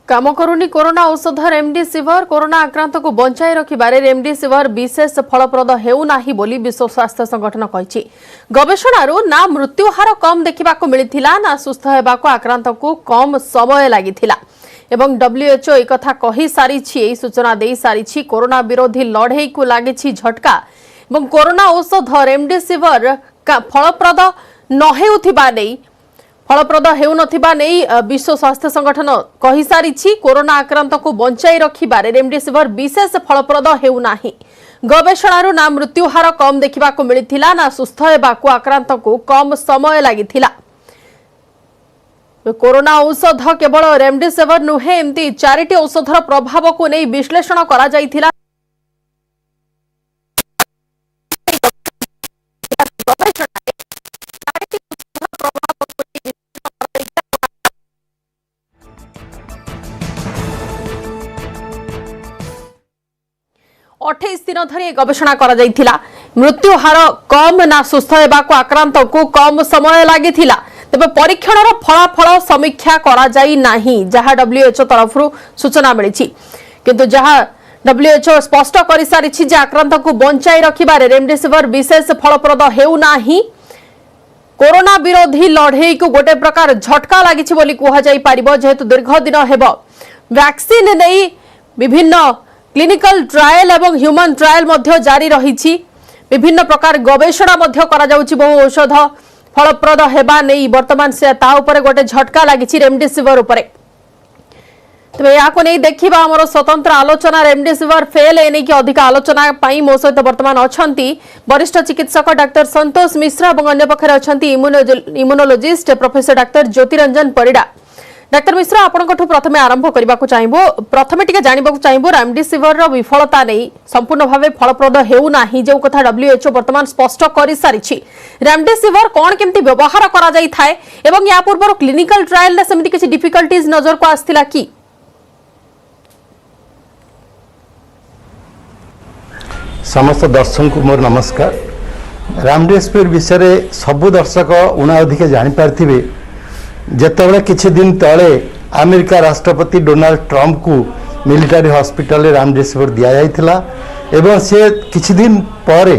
काम करुनी कोरोना औषध remdesivir corona आक्रांत को बंचाई रखिबारे रेमडेसिविर विशेष फलप्रद हेउना बोली विश्व स्वास्थ्य संगठन कहिछि। गवेषणारू ना मृत्यु हार कम देखा मिलिथिला ना सुस्थ हेबाको आक्रांत को कम समय लागिथिला एवं WHO एक कथा कहि सारिछि। एई सूचना देई सारिछि कोरोना विरोधी लड़ाई को लागिछि झटका एवं कोरोना औषध रेमडेसिविर फलप्रद न हेउथिबा नै फलप्रद हेउनथिबा नै विश्व स्वास्थ्य संगठन कहि सारिछि। कोरोना आक्रांत को बंचाई रखिबारे रेमडेसिविर विशेष फलप्रद हेउनाही। गवेषणारू ना मृत्यु हार कम देखा मिलिथिला ना सुस्थ हेबाको आक्रांत को कम समय लागिथिला। कोरोना औषध केवल रेमडेसिविर नुहे एमती 4टी औषधर प्रभाव को नहीं विश्लेषण करा जायथिला। 28 दिन धरी गवेषणा करा जायथिला। मृत्यु हार कम ना सुस्थ हेबाको आक्रांत को कम समय लागिथिला। तेबे परीक्षणर फलाफल समीक्षा करा जाई नाही जहा WHO तरफ सूचना मिली किंतु जहा WHO स्पष्ट कर सारी जे आक्रांत को बंचाई रखिबारे रेमडेसिविर विशेष फलप्रद हेउ नाही। कोरोना विरोधी लड़ाई को गोटे प्रकार झटका लागिछि बोली कुहा जाई पारिबो जेहेतु दीर्घ दिन हेबो वैक्सीन नै विभिन्न क्लिनिकल ट्रायल एवं ह्यूमन ट्रायल मध्य जारी रही। विभिन्न प्रकार गवेषणा मध्य करा जाउछि। बहु औषध फलप्रद हेबा नहीं वर्तमान से ता उपरे गोटे झटका लागिछि रेमडेसिविर उपरे। तबे याको नहीं देखिबा हमर स्वतंत्र आलोचना रेमडेसिविर फेल एने कि अधिक आलोचना पई मो सहित वर्तमान अछंती वरिष्ठ चिकित्सक डाक्टर संतोष मिश्रा और अन्य पक्षरे अछंती immunologist professor doctor Jyotiranjan Parida. Doctor Mishra आपण प्रथमे आरंभ करने को चाहिए प्रथमे टिके जानिबा को चाहिए रेमडेसिविर विफलता नहीं संपूर्ण भाव फलप्रद हेउना जो कथा WHO वर्तमान स्पष्ट कर सारी। रेमडेसिविर कौन केमती व्यवहार करा जाई थाए एवं या पूर्व क्लिनिकल ट्रायल ने सेमती किछि डिफिकल्टीज नजर को आस्थिला कि समस्त दर्शक को मोर नमस्कार। रेमडेसिविर विषय सबु दर्शक उना अधिक जानि पारथिबे जेतेबेले किछि दिन तले अमेरिका राष्ट्रपति डोनाल्ड ट्रंप को मिलिटारी हॉस्पिटल रेमडेसिविर दिया जाइथिला एवं से किछि दिन परे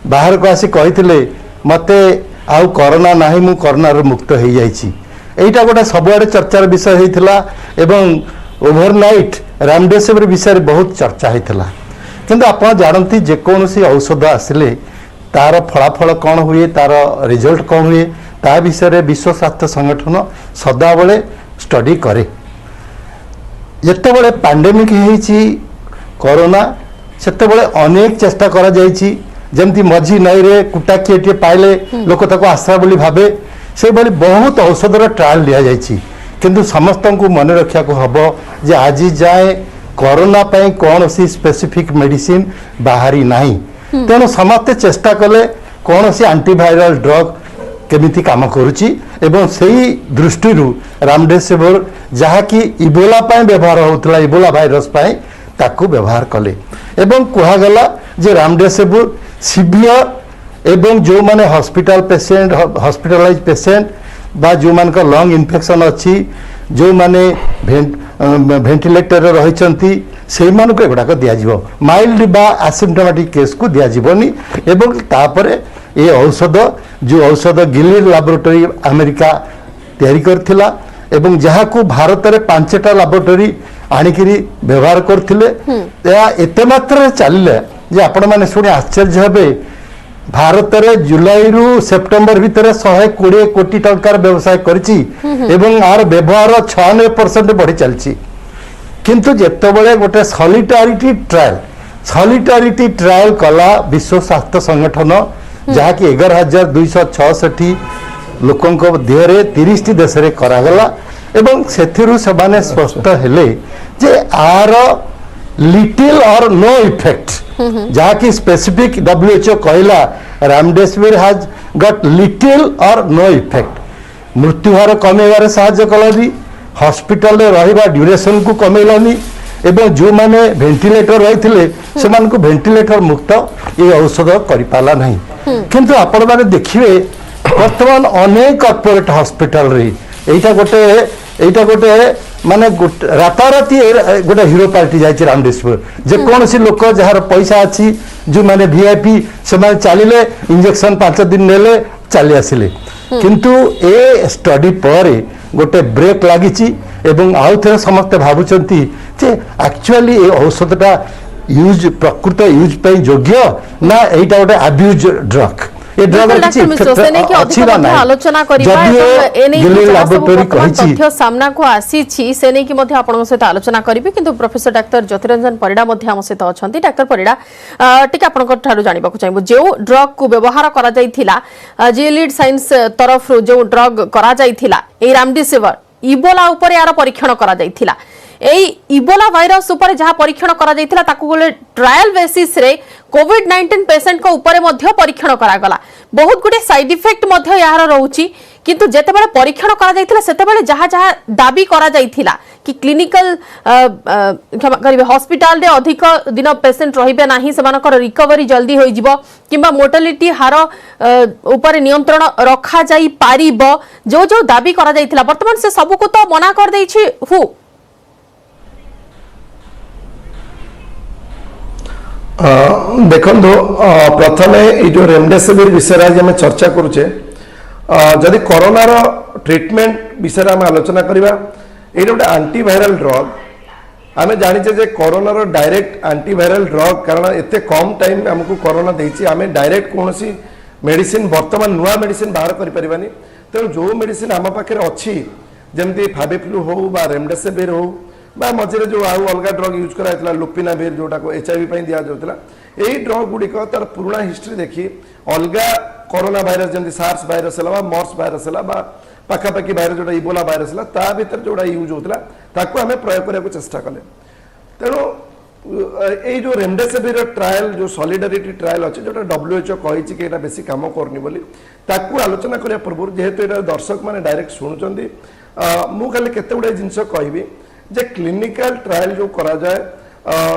बाहर को आसी कहिथिले मते आउ कोरोना नाही मु कोरोना रो मुक्त हो जाइछि। एटा गोटे सबुआडे चर्चार विषय होइथिला एवं ओवरनाइट रेमडेसिविर विषय बहुत चर्चा होइथिला किंतु आपण जानती जेकोसी औषध आसिले तार फलाफल कौन हुए तार रिजल्ट कौन हुए ता विषय विश्व स्वास्थ्य संगठन सदाबले स्टडी करे। जितेबले पैंडेमिक होइछि कोरोना सेतेबले अनेक चेष्टा करा जाइछि जेमती मझी नई रे कुटा किए पाइले लोक ताको आश्रा बोली भाबे से बोली बहुत औषधर ट्रायल लिया जाइछि किंतु समस्त को मन रखा को हबो जे आज जाए कोरोना पई कौन सी स्पेसिफिक मेडिसिन बाहरी नाही। तेणु समस्ते चेष्टा कले कौन सी एंटीवायरल ड्रग केमिति काम करुची एवं सही दृष्टि रेमडेसिविर जहाँकि इबोला पाए व्यवहार होता इबोला भाइरस पाए ताकू व्यवहार कले एवं कहगला जे रेमडेसिविर सीवियर एवं जो माने हॉस्पिटल पेशेंट हॉस्पिटलाइज पेशेंट बा जो मान का लंग इन्फेक्शन अच्छी जो माने वेंटिलेटर रही से मानक एगुड़ाक दिज्व माइल्ड बा एसिम्प्टोमेटिक केस को दिज्वनी एवं तापरे ये औषध जो औषध गिलिड लैबोरेटरी अमेरिका तैयारी करथिला एवं जहाँ को भारत में 5टा लैबोरेटरी आनिकिरी व्यवहार करथिले एते मात्रा चलिले जे आपण माने सुनी आश्चर्य हेबे भारत में जुलाई रु सेप्टेम्बर भितर 120 कोटी टंकार व्यवसाय करछि एवं आर व्यवहार 96% बढ़ी चलछि किंतु जेतेबेले गोटे सॉलिटारिटी ट्रायल कला विश्व स्वास्थ्य संगठन जहाँकि 11,266 लोकों देहरे 30 देश रे करागला एवं सेथिरु सबाने स्पष्ट हेले जे आर लिटिल और नो इफेक्ट जहाँकि स्पेसिफिक WHO कहला रेमडेसिविर हैज गट लिटिल और नो इफेक्ट मृत्यु हार कमेबार साहाय्य कलानी हॉस्पिटल रे रहिबा ड्यूरेशन को कमेलानी एवं जो माने वेंटिलेटर रही से वेंटिलेटर मुक्त ये औषध करिपाला नहीं किंतु आपण माने देखिए वर्तमान अनेक कॉर्पोरेट हॉस्पिटल रे एटा गोटे এইটা গোটে মানে রাতারাতি গোটে হিরো পাল্টি যাইছে রামদেশপুর যেকୌଣସି লোক যাହାର পয়সা ଅଛି ଯେଉଁମାନେ ভিআইপি ସେମାନେ ଚାଲିଲେ ଇଞ୍ଜେକ୍ସନ 5 ଦିନ ନେଲେ ଚାଲି ଆସିଲେ କିନ୍ତୁ ଏ ଷ୍ଟଡି ପରେ गोटे ब्रेक लगी आउ थे समस्ते भावुंट एक्चुअली ये औषधटा यूज प्रकृत यूज पे योग्य ना यहाँ गोटे अब्यूज ड्रग ये ड्रग आलोचना तथ्य सामना को आसी से नहीं कि सहित आलोचना करी किंतु प्रोफेसर डाक्टर ज्योतिरंजन परिडा आम सहित अच्छा डाक्तर परिडा टिके आपन जानवा चाहिए जो ड्रग को व्यवहार करा जीएलइड साइंस तरफ जो ड्रग करा रामडेसिविर इबोला उपर यार परीक्षण करा इबोला भाइरस उपर जहाँ परीक्षण करा ट्रायल बेसिस रे कोविड-19 पेशेंट को ऊपर परीक्षण करागला बहुत गुटे साइड इफेक्ट यार रोची किंतु जेतेबेले परीक्षण करा जायतिला सेतेबेले जहाँ जहाँ दाबी करा जायतिला कि क्लिनिकल करिवे हॉस्पिटल रे अधिक दिन पेशेंट रहिबे नाही सेमानकर रिकवरी जल्दी होई जिवो किंबा मोर्टालिटी हार ऊपर नियंत्रण रखा जाई पारिबो जो जो दाबी करा जायतिला वर्तमान से सब को तो मना कर देछि हु देखो प्रथम ये रेमडेसिविर विषय आज आम चर्चा करुचे जदि कोरोना ट्रीटमेंट विषय आम आलोचना करवा ये गोटे आंटीभाइराल ड्रग आम जाचे जे कोरोना डायरेक्ट आंटीभाइराल ड्रग कारण एत कम टाइम आमको कोरोना देछि आम डायरेक्ट कौन मेडिसिन वर्तमान नुआ मेडिसिन बाहर करें तेणु जो मेडिसिन आम पाखे अच्छी जमती फाबिफ्लू हो रेमडेसिविर हो मझे जो आउ अलग ड्रग यूज कराइला लुपिनाविर जोटा को HIV दि जाता यही ड्रग गुड़िक तार पुराना हिस्ट्री देखी अलग कोरोना भाइरस जमी सार्स भाइरस है मर्स भाइरस है पाखापाखि भाइरस जो इबोला भाइरस है ता भर जोड़ा यूज होता आम प्रयोग करने को चेष्टा कले तेणु यही जो रेमडेसिविर ट्रायल जो सॉलिडारिटी ट्रायल अच्छे जो WHO कही कि बेसी काम करनी बोली ताकू आलोचना करने पूर्व जेहेतु ये दर्शक मैंने डायरेक्ट शुणुंट मु खाली केते गुडे जिनस कहबी जे क्लिनिकल ट्रायल जो करा जाए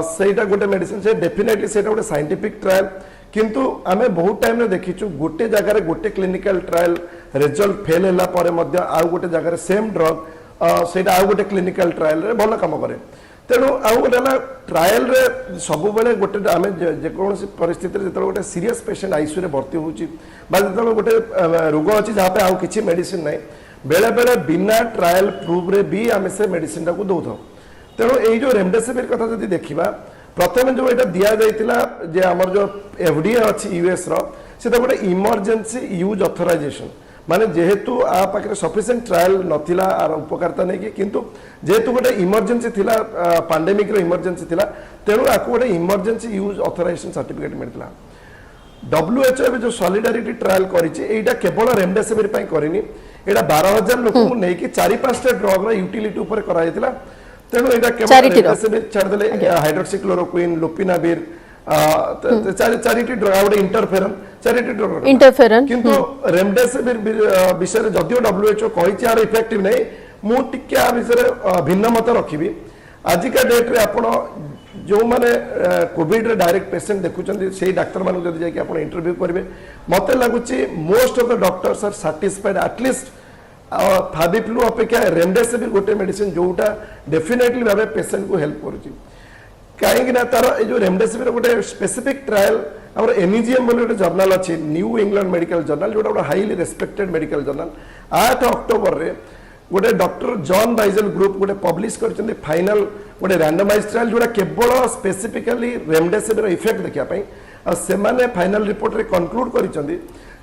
सेटा गोटे मेडिसिन से डेफिनेटली सेटा गोटे साइंटिफिक ट्रायल किंतु आमे बहुत टाइम रे देखिछु गोटे जगह गोटे क्लिनिकल ट्रायल रिजल्ट फेल होला परे मध्य आउ गोटे जगह सेम ड्रग सेटा आउ गोटे क्लिनिकल ट्रायल रे भलो काम करे तेणु आउ गोटे ट्रायल रे सब बेले गोटे आमे जेकोसी परिस्थिति रे जतलो गोटे सीरियस पेशेंट आईसीयू रे भर्ती होउची बा जतलो गोटे रोग अछि जहाँ पे आउ किछि मेडिसिन नै बेले बेले बिना ट्रायल प्रूफ रे भी आम से मेडिसिन को दौ था तेणु ये जो रेमडेसिविर कथा जब देखा प्रथम जो यहाँ दि जाता जे आमर जो FDA अच्छी यूएस रो गोटे इमरजेंसी यूज अथराइजेशन माने जेहेतु आ पाखे सफिशिएंट ट्रायल नथिला आर उपकारिता नहीं किंतु जेहेतु गोटे इमरजेंसी थिला पैंडेमिक रो इमरजेंसी थिला तेणु आपको गोटे इमरजेंसी यूज अथराइजेशन सर्टिफिकेट मिलता WHO जो सॉलिडारिटी ट्रायल करिछि केवल रेमडेसिविर पई करिनी एटा 12,000 लोक को नहीं कि 4-5 ड्रग यूटिलिटी ऊपर करा जायतिला तेणु एटा केवल रेमडेसिविर छाड़ देले हाइड्रोक्सीक्लोरोक्विन लुपिनाविर चारिटी ड्रग गोटे इंटरफेरन किंतु रेमडेसिविर विषय जदियो WHO कहिछि आर इफेक्टिव नहीं मु टिके आ विषय भिन्न मत रखिबी आजिका डेट रे आपण जो माने कोविड रे डायरेक्ट पेशेंट देखुचंदी से डाक्टर मानु जदि जाके आपण इंटरव्यू करिवे मते लागुची most of the doctors are satisfied at least Fabiflu अपेक्षा रेमडेसिविर गोटे मेडिसिन जोटा डेफिनेटली भाबे पेशेंट को हेल्प करूची काहेकि ना तार ए जो रेमडेसिविर गोटे स्पेसिफिक ट्रायल हमर NEGM बोले गोटे जर्नल अछि न्यू इंग्लैंड मेडिकल जर्नल जोटा highly respected medical journal 8 October रे गोटे डॉक्टर जॉन बाइजल ग्रुप गोटे पब्लिश करछन्ती फाइनल गोटे रैंडमाइज ट्रायल जोटा केवल स्पेसिफिकली रेमडेसिविर इफेक्ट देखिया पई आ से माने फाइनल रिपोर्ट रे कंक्लूड करछन्ती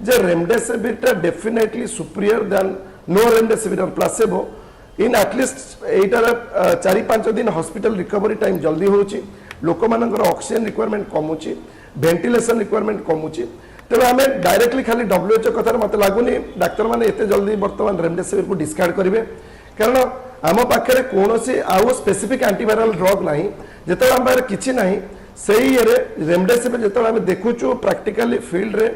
जे रेमडेसिविर टा definitely superior than no remdesivir or placebo in at least एटार 4-5 दिन हॉस्पिटल रिकवरी टाइम जल्दी होउची लोक मानकर ऑक्सीजन रिक्वायरमेंट कमुची वेंटिलेशन रिक्वायरमेंट कमुची तेणु आम डायरेक्टली खाली WHO कथार मत लगुनि डाक्तर मैंने एत जल्दी बर्तमान रेमडेसिविर को डिस्कार्ड करेंगे कारण आम पाखे कौन आउ स्पेसिफिक एंटीवायरल ड्रग ना जो आम पाखे किसी ना से रेमडेसिविर जो आम देखुचु प्राक्टिकली फील्ड रे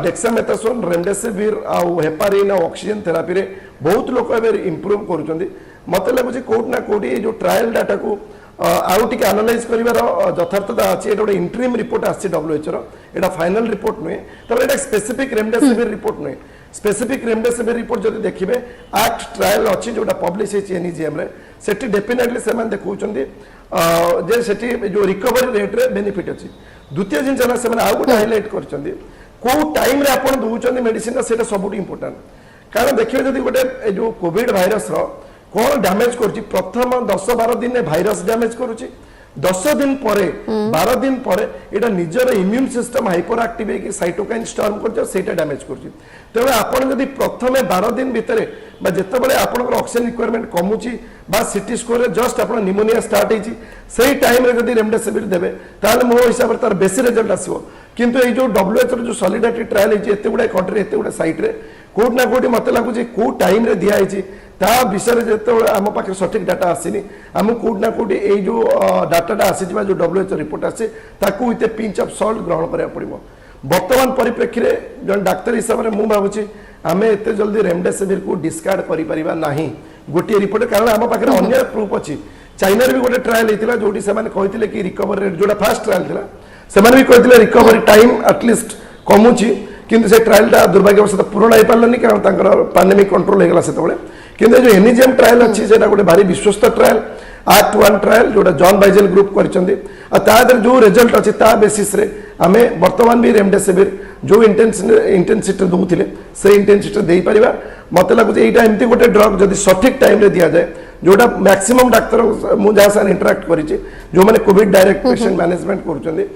डेक्सामेथासोन रेमडेसिविर आउ हेपारिन आ ऑक्सीजन थेरापी रे बहुत लोग इम्प्रूव कर मत लगुच कौट ना कौटी जो ट्रायल डाटा को आउ टिके एनालाइज करिवार यथार्थता अछि एटा इंटरिम रिपोर्ट आछि WHO row Etah final report नुहे तब एटा स्पेसिफिक रेमडेसिविर रिपोर्ट नुहे स्पेसिफिक रेमडेसिविर रिपोर्ट जब देखिए एक्ट ट्रायल अच्छी जोटा पब्लिश एनईजीएम रे सेठी डेफिनेटली से देखते जे सेठी जो रिकवरी रेट रे बेनिफिट अच्छी द्वितीय जिन से आउ गोटे हाइलाइट कर टाइम रे आपण दौरान मेडिसिन से सब इंपोर्टाट कारण देखिए जब गोटे जो कोविड भाइरस कौन डैमेज कर प्रथम 10-12 दिन भाइरस डैमेज करुच्ची 10 दिन पर 12 दिन पर एटा निजर इम्यून सिस्टम हाइपर एक्टिव है साइटोकाइन स्टॉर्म कर डैमेज कर तेज आप प्रथम 12 दिन भितर जिते आप ऑक्सीजन रिक्वायरमेंट कमुची सीटी स्कोर जस्ट आप निमोनिया स्टार्ट होती टाइम जब रेमडेसिविर देवे ताले मो हिसाब से तार बेसी रिजल्ट आसो किंतु ये जो WHO जो सॉलिडारिटी ट्रायल एते गुडा कंट्री एते गुडा साइट रे कोट ना कोटी मत लगुच को टाइम रे दिया ता विषय जो आम पाखे सठिक डाटा आसीनी आम कोट ना कोटी ये जो डाटाटा आसी जो WHO रिपोर्ट आसे ताकू विथ पिंच ऑफ सॉल्ट ग्रहण करा पड़िबो वर्तमान परिप्रेक्षी रे जन डाक्टर हिसाब रे मु भाबुची आमे एते जल्दी रेमडेसिविर को डिस्कार्ड करि परिबा नाही गोटे रिपोर्ट कारण आम पाखे अन्य प्रूफ अछि चाइना रे भी गोटे ट्रायल हेतिला जोटी से माने कहिथिले कि रिकवरी रेट जोटा फास्ट ट्रायल थिला से माने भी कहिथिले रिकवरी टाइम एटलिस्ट कमुची किंतु से ट्रायलटा दुर्भाग्यवश पूर्ण हो पार्लानी कारण पैंडेमिक कंट्रोल हो गला सेतबेले किंतु जो एनईजीएम ट्रायल अच्छी से गोटे भारी विश्वस्त ट्रायल एक्ट 1 ट्रायल जोटा जॉन बाइजेल ग्रुप कर जो रिजल्ट अच्छी बेसिस रे आमे वर्तमान भी रेमडेसिविर जो इंटेंसिटी दूसरे से इंटेंसिटी दे पारिबा मत लगुच एटा एमती गोटे ड्रग जदि सठिक टाइम रे दिया जाए जोटा मैक्सिमम डाक्तर मु जहाँ साथ इंटराक्ट करिछि जो माने कोविड डायरेक्ट पेशेंट मैनेजमेंट करुछन्ती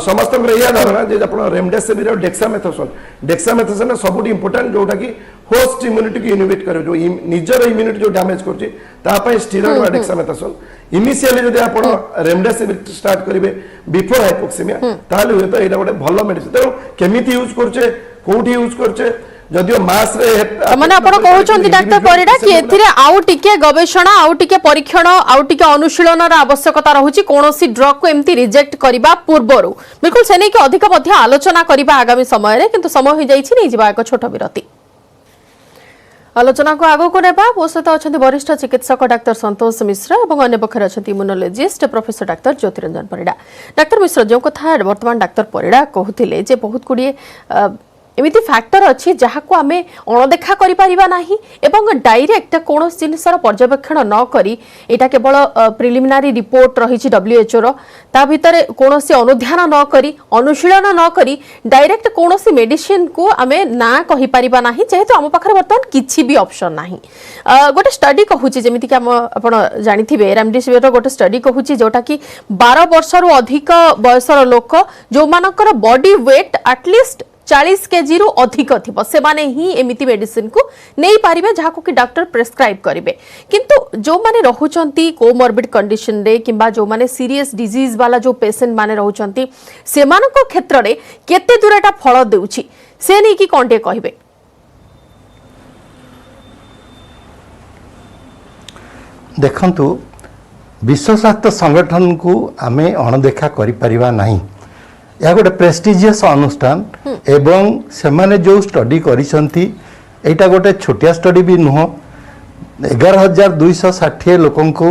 समस्त यह धारणा जे आप रेमडेसिविर और डेक्सामेथासोन सब इंपोर्टाट जोटा कि होस्ट इम्यूनिटी की इनहिबिट करे जो निजर इम्यूनिटी जो डैमेज कर स्टीरॉइड और डेक्सामेथासोन इनिशियली जब आप रेमडेसिविर स्टार्ट करेंगे बिफोर हाइपोक्सीमिया ताले हुए तो ये गोटे भल मेडिसिन तेणु केमिति यूज करछे कोठी यूज करछे जदियो मास रे माने आपण कहउछन्ती डाक्टर परिडा कि एथिरे आउ टिके गवेषणा आउ टिके परीक्षण आउ टिके अनुशीलन रा आवश्यकता रहुची कोनोसी ड्रग को एम्ति रिजेक्ट करिबा पूर्वरु बिल्कुल सेने कि अधिक मध्य आलोचना करिबा आगामी समय रे किंतु समय हो जाईछि नै जिबा एक छोट विरति आलोचना को आगो को नेबा वो सहित अछन्ती वरिष्ठ चिकित्सक डाक्टर संतोष मिश्र और अन्य पक्षर अछन्ती immunologist professor doctor Jyotiranjan Parida doctor Mishra जो कथा वर्तमान डाक्टर परिडा कहूतिले जे बहुत गुडी एमिति फैक्टर अच्छी जहाँ को आमे अणदेखा करि परिबा नाही एवं डायरेक्ट कौन जिनसर पर्यवेक्षण न करी एटा केवल प्रिलिमिनारी रिपोर्ट रही WHO रो ता भितर कौन अनुध्यान न करी अनुशीलन न करी डायरेक्ट कौन मेडिसिन को आमे ना कहि परिबा नाही जेहेतु आम पाखरे वर्तमान किछि भी ऑप्शन नाही गोटे स्टडी कहूची जेमिति कि आपण जानिथिबे रेमडेसिविर रो गोटे स्टडी कहूची जोटा कि 12 वर्ष रु अधिक बयसर लोक जो मानकर बॉडी वेट एटलीस्ट 40 kg रु अधिक थिबो से माने ही एमिति मेडिसिन को नहीं पारिबे जहा को कि डॉक्टर प्रेस्क्राइब करिवे किंतु जो माने रहुचंती कोमॉर्बिड कंडीशन रे किबा जो माने सीरियस डिजीज वाला जो पेशेंट माने रहुचंती से मानको क्षेत्र रे केते दूरटा फल देउची से नै कि कोनटे कहिबे देखंतु विश्व स्वास्थ्य संगठन को आमे अणदेखा करि परिबा नाही या गोटे प्रेस्टिजियस अनुष्ठान एवं से माने जो स्टडी करिसंती एटा गोटे छोटिया स्टडी भी नुह 11,260 लोकन को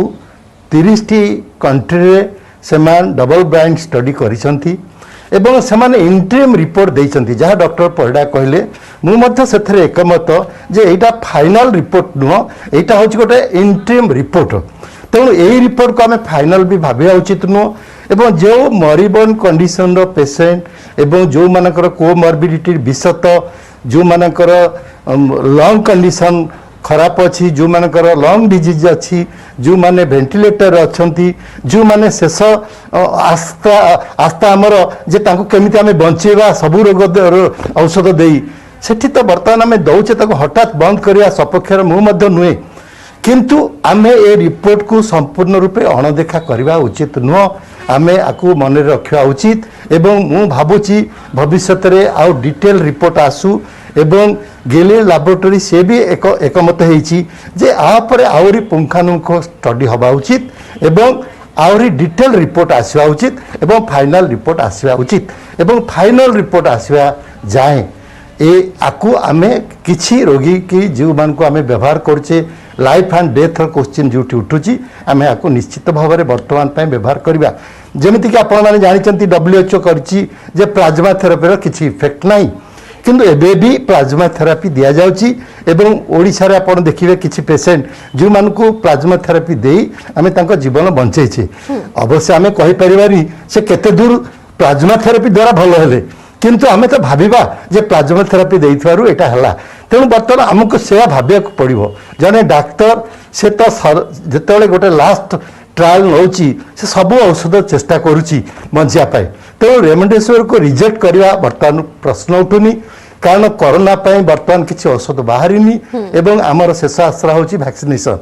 30 टी कंट्री रे से मान डबल ब्लाइंड स्टडी करिसंती एवं से माने इंटरिम रिपोर्ट देइसंती जहाँ डॉक्टर परिडा कहले मु मध्य सेथरे एकमत जे एटा फाइनल रिपोर्ट नुह एटा होची गोटे इंटरिम रिपोर्ट तेणु यही रिपोर्ट को आम फाइनल भी भाविया उचित नुह एवं जो मरीबन कंडीशन रो पेशेंट एवं जो मानकर कोमॉर्बिडिटी विशत जो मानकर लंग कंडीशन खराब अच्छी जो मानकर लंग डिजीज अच्छी जो माने वेंटिलेटर अच्छी जो माने शेष आस्था आस्था आमर जे तांको केमिति आमे बंचेबा सबु रोग औषध देई सेठी तो बर्तमान आमे दौचे ताको हठात बंद करिया सपक्षर मु मध्य नुहे किंतु आमे ए रिपोर्ट को संपूर्ण रूपे अणदेखा करवा उचित नुह आमे आकु मन रखा उचित एवं मु भाबुची भविष्य रे आउ डिटेल रिपोर्ट आसु एवं गेले लैबोरेटरी से भी एकमत होईची जे आ परे आउरी पुंखानुपुंख स्टडी हवा उचित एवं आउरी डिटेल रिपोर्ट आसवा उचित एवं फाइनल रिपोर्ट आसवा उचित एवं फाइनल रिपोर्ट आसवा जाए ए आकु आमे किछि रोगी की जीव मान को आमे व्यवहार करछे लाइफ एंड डेथ क्वेश्चन जो उठुची आमे आकु निश्चित भाव में वर्तमान पे व्यवहार करबा जेमिति कि आपण माने जानिचंती WHO करछि जे प्लाज्मा थेरापी रो किछि इफेक्ट नाही କିନ୍ତୁ ଏବେ ବି ପ୍ଲାଜମା थेरापी दिया जाउची एवं ओडिशा रे आपण देखिबे किछि पेशेंट जो मानकु प्लाजमा थेरापी देई आमे तांको जीवन बंचैछि अवश्य आमे कहि परिबानी से केते दूर प्लाजमा थेरापी द्वारा भलो हेले किंतु आमे तो भाबिबा जे प्लाजमा थेरापी देइथारु एटा हला तेणु बर्तमान आमको सेया भाबिया पड़िबो जने डाक्टर से तो जेतेबेले गोटे लास्ट ट्रायल नौची से सब औषध चेष्टा करुची बंचिया पाए तेणु रेमडेसिविर को रिजेक्ट करवा बर्तमान प्रश्न उठुनी कारण कोरोना पाई बर्तमान किसी औषध बाहरी एवं आमर शेष आश्रा हूँ वैक्सीनेशन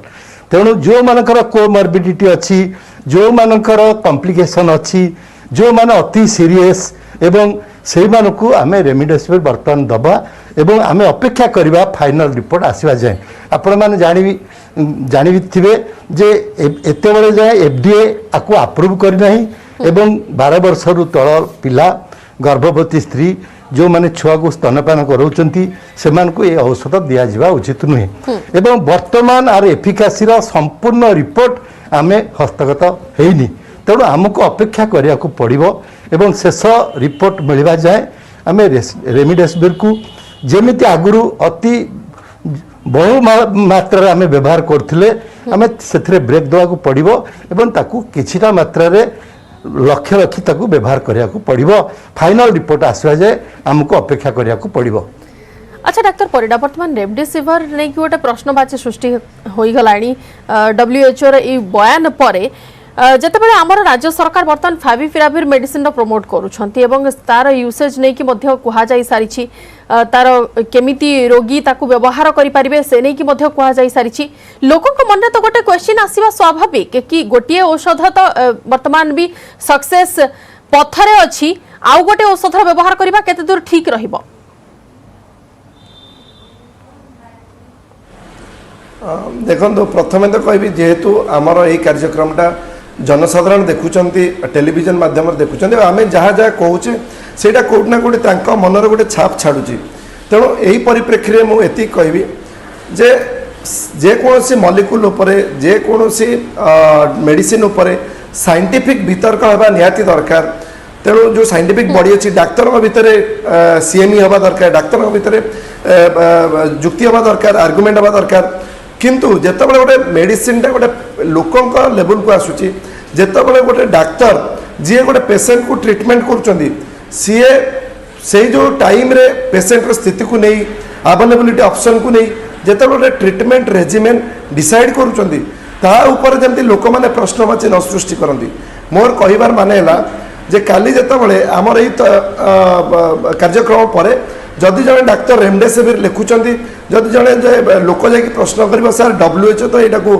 तेणु जो मानकर कोमर्बिडिटी अच्छी जो मानकर कॉम्प्लिकेशन अच्छी जो माने अति सीरियस एवं से मानकु आमे रेमडेसिविर बर्तमान दबा एवं आमे अपेक्षा करवा फाइनल रिपोर्ट आसवा जाए आपण मैंने जानी थे जे एते बड़े जाए एफडीए आपको अप्रूव करना एवं 12 वर्ष रु तल पिला गर्भवती स्त्री जो माने छुआ को स्तनपान कराउचंती सेमान को ये औषध दिया जिवा उचित नुहे एवं वर्तमान आर एफिकासी संपूर्ण रिपोर्ट आमे हस्तगत हेनी तेणु आमको अपेक्षा करिया को पड़िबो एवं शेष रिपोर्ट मिलवा जाए आमे रेमडेसिविर को जेमिति आगुरु अति बहु मात्रा आमे व्यवहार करथिले आमे सेथरे ब्रेक देवा को पड़िबो एवं ताकू किछिटा मात्रा रे लक्ष्य रखी ताकू व्यवहार करिया को पड़िबो फाइनल रिपोर्ट आसवा जाए आमको अपेक्षा करिया को पड़िबो। अच्छा डाक्टर परिडा वर्तमान रेमडेसिविर नहीं कि गोटे प्रश्नवाची सृष्टि होई गलानी WHO रे ई बयान परे जेतेबेले आमर राज्य सरकार बर्तमान फाविपिराविर मेडिसिन प्रमोट करूछंती एवं तार यूसेज नहीं कि मध्य कुहा जाई सारिछि तार केमिति रोगी ताकू व्यवहार करि परिबे से नहीं कि मध्य कुहा जाई सारिछि लोकक मन रे तो गोटे क्वेश्चन आसीबा स्वाभाविक कि गोटिए औषध तो वर्तमान भी सक्सेस पथरे अछि आउ गोटे औषध व्यवहार करबा केते दूर ठीक रहिबो। देखो प्रथम तो कहबी जेहेतु आमर यही कार्यक्रमटा जनसाधारण देखुं टेलीविजन माध्यम देखुं आम जहाँ जहाँ कहूचे से कौटना कौटे मनर गोटे छाप छाड़ुची तेणु यही परिप्रेक्षी में मुझे कहबी जे जेकोसी मलिक्यूल उपरे जेकोसी मेडिसिन उपरे साइंटिफिक वितर्क होगा निहाती दरकार तेणु जो साइंटिफिक बॉडी अच्छी डाक्तर भितर सीएमई हवा दरकार डाक्तर भितर जुक्ति हवा दरकार आर्गुमेंट हवा दरकार किंतु जेतेबेले गोटे मेडिसिन टा गोटे लोकंक लेवल को आसुची जेतेबेले गोटे डाक्तर जी गोटे पेशेंट को ट्रीटमेंट करुचंदी सीए से जो टाइम रे पेशेंट रो स्थिति को नहीं अवेलेबिलिटी ऑप्शन को नहीं जेतेबेले ट्रीटमेंट रेजिमेन डिसाइड करुचंदी ता ऊपर जेमती लोक माने प्रश्नवाची न सृष्टि करंती मोर कहिबार माने हला जे काली जेतेबेले हमर एई कार्यक्रम परे जदि जड़े डाक्तर रेमडेसिविर लिखुंट जदि जड़े लोक जा प्रश्न कर सर WHO तो यहाँ को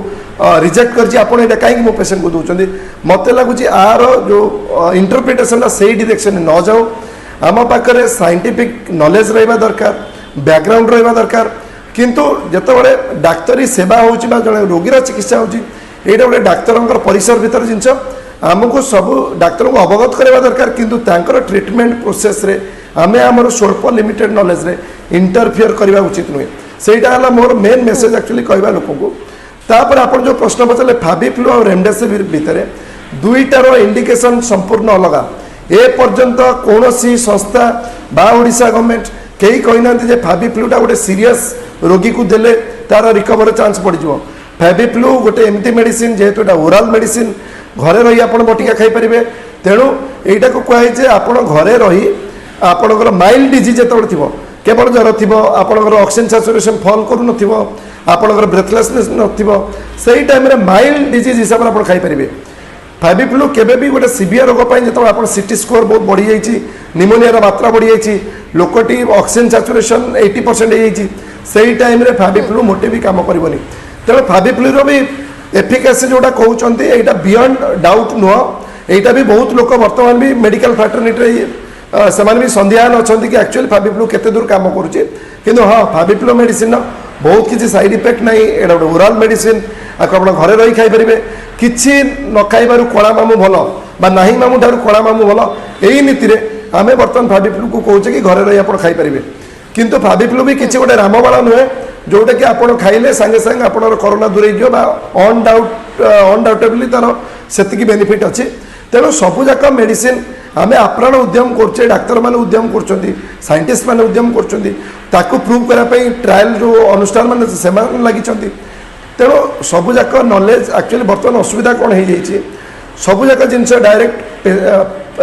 रिजेक्ट कर कहीं मो पेशेंट को दूसरी मत लगुच आर जो इंटरप्रिटेशन से डायरेक्शन न जाऊ आम पाखे साइंटिफिक नॉलेज रहा दरकार बैकग्राउंड रहा दरकार किंतु जितेबाला डाक्तरी सेवा हो जड़े रोगीर चिकित्सा होती गोटे डाक्तर परिसर भीतर जिनस आमको सब डाक्तर को अवगत करवा दरकार किंतु तांकर ट्रीटमेंट प्रोसेस रे आमे आमर स्वल्प लिमिटेड नॉलेज रे इंटरफियर करवा उचित नुहे सेटा हला मोर मेन मेसेज एक्चुअली कहवा लोक को तापर आपण जो प्रश्न पचारे फाविप्लू और रेमडेसिविर भितर दुईटार इंडिकेशन संपूर्ण अलग ए पर्यंत कौन संस्था बा ओडिशा गवर्नमेंट कई कहना फाविप्लूटा गोटे सीरियस रोगी को देले तार रिकवर चांस पड़ जाव फाविप्लू गोटे एमती मेडिसिन जेहेतु एटा ओराल मेडिसिन घरे रही आप बटिका खाई पारे तेणु यहीटा को कहुए आप घरे रही आपणकर माइल्ड डिजीज जो थी केवल ज्वर थी आपंकर ऑक्सीजन सैचुरेशन फॉल करू आपणकर ब्रेथलेसनेस नई टाइम माइल्ड डिजीज हिसाब से आप खाईपारे फाविप्लू केबे भी गोटे सीवियर रोग जो आप सीटी स्कोर बहुत बढ़ी जाइए निमोनिया मात्रा बढ़ी जाइए लोकटी ऑक्सीजन सैचुरेशन 80% से टाइम फाविप्लू मोटे भी काम करनी तेणु फाविप्लूर भी एफिकासी जोटा कहते यहाँ बियॉन्ड डाउट नुह यहाँ भी बहुत लोग बर्तमान भी मेडिकल फ्राटर्निटी से भी संदेहान अच्छा कि एक्चुअली फाविप्लू केते दूर काम करुचे किंतु हाँ फाविप्लू मेडिसिन बहुत किसी साइड इफेक्ट ना यहाँ गोटे ओराल मेडिसिन आपड़ घरे रही खाईपारे किसी न खाइबार कला मामू भल बा नाही मामू ठार कला मामू भल यही नीति आम बर्तमान फाविप्लू को कहे कि घरे रही आप खाईपारे किंतु फाविप्लू भी किसी गोटे रामबाण नुहे जोटा कि आप खाइले सांगे सांगे आप कोरोना दूरे अनडाउटेबली तार से बेनिफिट अच्छी तेणु सबूक मेडिसिन आम आप्राण उद्यम करछे डाक्तर मैंने उद्यम कर साइंटिस्ट मैंने उद्यम कर प्रूव करने ट्रायल जो अनुष्ठान मैंने से लगी तेणु सबूक नॉलेज एक्चुअली बर्तमान असुविधा कौन हो जाए सबूक जिनस डायरेक्ट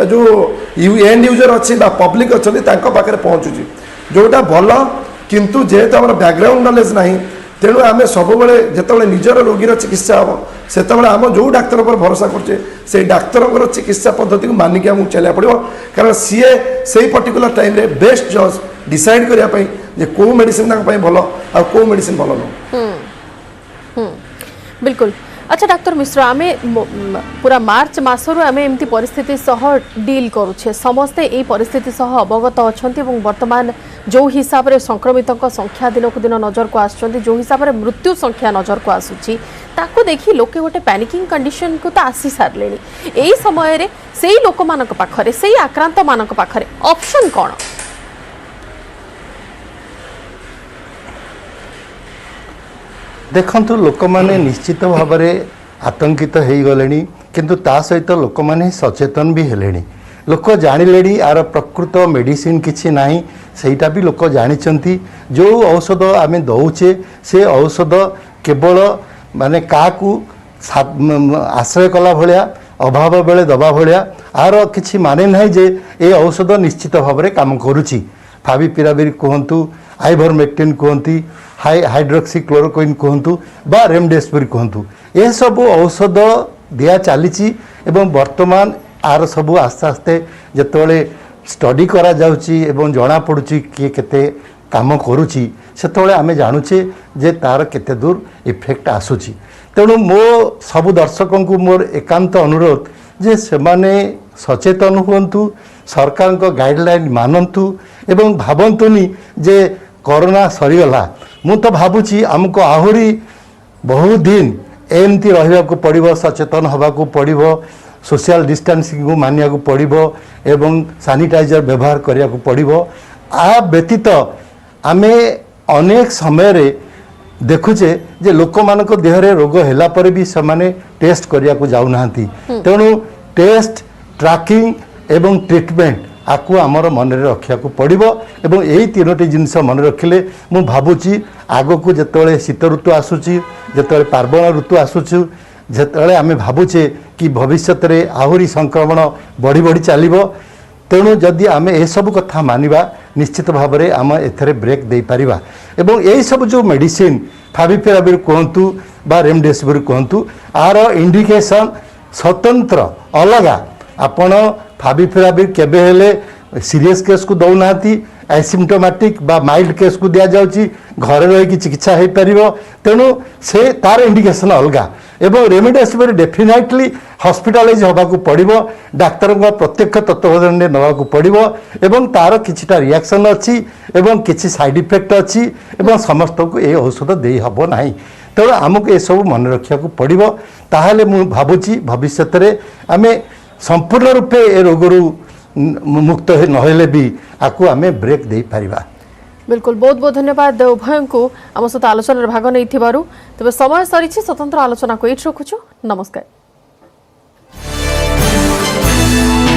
जो एंड यूजर अच्छी पब्लिक अच्छा पाखे पहुँचुची जोटा भल किंतु जेहेतु आम बैकग्राउंड नॉलेज ना तेणु आम सब जिते निजर रोगीर चिकित्सा हम से आम जो डाक्तर पर भरोसा करछे से डाक्तर चिकित्सा पद्धति को मानिक आमको चलना पड़ो कारण सीए से पर्टिकुलर टाइम रे बेस्ट जज डिसाइड करने कौ मेडिसिन भल आ कौ मेडिसिन भल नुह। बिल्कुल। अच्छा डॉक्टर मिश्र आम पूरा मार्च मासरु आम एमती परिस्थिति सह डील करुछे समस्ते यही परिस्थिति सह अवगत अच्छा वर्तमान जो हिसाब से संक्रमित संख्या दिन को दिन नजर को आसुच्च जो हिसाब से मृत्यु संख्या नजर को आसूची ताकू देखी लोके गोटे पैनिकिंग कंडीशन को तो आसी सारे यही समय रे सेही लोक मानक पाखरे सेही आक्रांत मानक पाखरे ऑप्शन कौन? देखंतु लोक माने निश्चित भाव में आतंकित हो गले किंतु ता सहित लोक माने सचेतन भी हेलेनी लोक जानिले आर प्रकृत मेडिसिन किछि नाही सेटा भी लोक जानिचंती जो औषध आमे दौचे से औषध केवल माने काकू आश्रय कला भलिया अभाव बेले दबा भलिया आर किछि माने नाही जे ए औषध निश्चित भाव में काम करुची फाविपिराविर कहतु आइवरमेक्टिन कहती हाइड्रोक्सी क्लोरोक्विन कहतु बा रेमडेसिविर कहतु ये सब औषध दिया चली वर्तमान आर सब आस्ते आस्ते जिते स्टडी करा जाउची एवं जना पड़ुची किए केते काम करुची सेतबेले आमे जानुचे जे तार केते दूर इफेक्ट आसुची तेणु मो सब दर्शकों को मोर एकांत अनुरोध जे सेमाने सचेतन हुंतु सरकार को गाइडलाइन मानतु एवं भावंतुनी जे कोरोना सरीगला मु तो भावुची आमको आहुरी बहुत दिन एमती रहा पड़ो सचेतन होगाकू पड़ो सोशल डिस्टेंसिंग को मानिया पड़ो एवं सैनिटाइजर व्यवहार करिया पड़ो आ व्यतीत आमे अनेक समय रे देखुचे जे लोक मानक देहरे रोग हैला पर भी समाने टेस्ट करिया जाऊना तेणु टेस्ट ट्रैकिंग एवं ट्रीटमेंट आपको आमर मन रखा पड़ो एवं यही तीनोटी जिनस मन रखिले मु भावुची आग को जिते शीत ऋतु आसूची जिते पार्वण ऋतु आसूचु जिते आम भावुचे कि भविष्य में आहुरी संक्रमण बढ़ी बढ़ी चलो तेणु जदि आम ए सब कथा मानिबा निश्चित भाव में आम एथरे ब्रेक दे पारिबा एवं यही सब जो मेडिसिन फाविपिराविर कहतु बा रेमडेसिविर कहतु आर इंडिकेशन स्वतंत्र अलगा आपण फाविपिराविर केबे हेले सीरियस केस को दौना एसिम्टोमेटिक बा माइल्ड केस को दिया जाउची घरे रही चिकित्सा हो पारिबो तेणु से तार इंडिकेशन अलगा एवं रेमडेसिविर डेफिनेटली हॉस्पिटलाइज होबाकू पड़िबो डाक्तर प्रत्यक्ष तत्वावधान में नवाकू पड़िबो एवं तार किछिटा रिएक्शन अच्छी एवं किछि साइड इफेक्ट अच्छी एवं समस्त को ए औषध दे हबो नाही तेणु आमको ये सब मन रखा पड़िबो ताहाले मु भाबुची भविष्य में आमे संपूर्ण रूपे ए रोगरू मुक्त नहले भी आपको आमे ब्रेक दे पारिबा। बिल्कुल बहुत बहुत धन्यवाद उभय को आम सहित आलोचना भाग नहीं तेज समय सरी स्वतंत्र आलोचना को ये रखुचु नमस्कार।